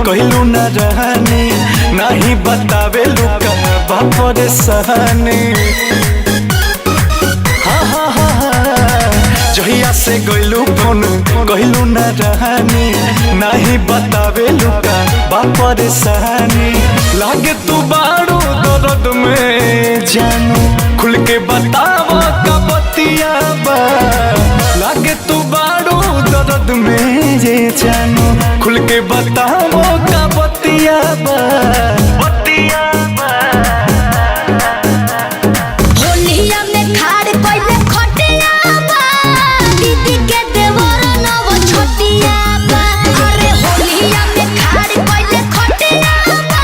कहलू न रहनी नहीं बतावे लुका बापर सहनी। जहिया से गइलू फोन कहलू न रहनी नहीं बतावे लुका बापर सहनी। लागे तू बारू दर्द में जानू खुल के बतावा का बतिया बा। लागे तू बारू दर्द में जे जानू खुल के बतावा का बतिया बा। बतिया बा होलिया में खाड़ कोइले खटिया बा। दीदी के देवर नव छोटिया बा। अरे होलिया में खाड़ कोइले खटिया बा।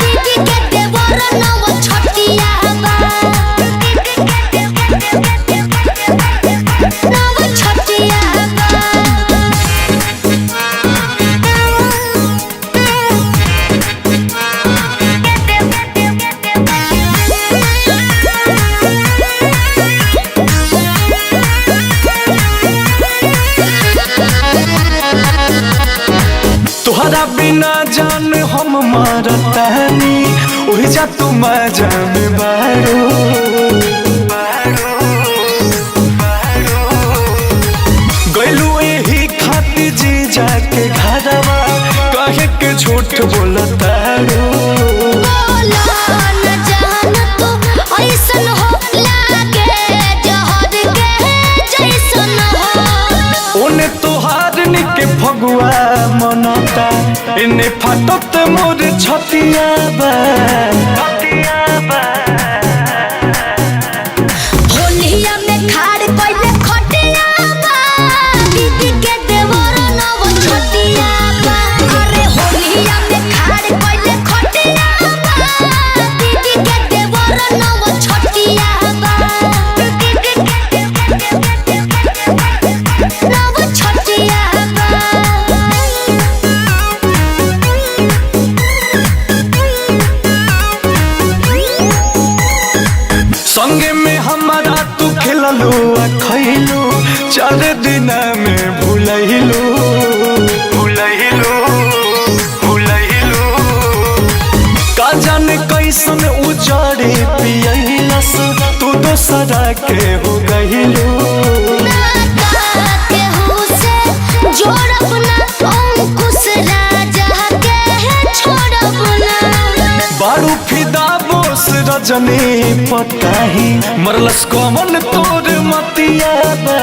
दीदी के देवर नव छोटिया बा। नव छोटिया बा। तुहरा बिना जान हम मरतानी उही जा तू जान बारू। गइलू यही खाती जी जाके घरवा कहे के झूठ बोलतारू। ओने तोहार निके फगुआ मनता इन्हें फाटत मोर छतिया बा। होलिया में खाड़ कोइले खटिया बा। दीदी के देवर नव छोटिया बा। अरे होलिया में खाड़ कोइले खटिया बा। दीदी के देवर नव छोटिया बा। नव छोटिया बा। संगे में हमारा तू खेललू आ खैलू 4 दिन में भूलैलू। का जाने कैसन उजड़े पियलस तू दोसरा के हो गइलू। बारू फिदा बोस रजनी पताही मरलस कमन तोर मतिया बा।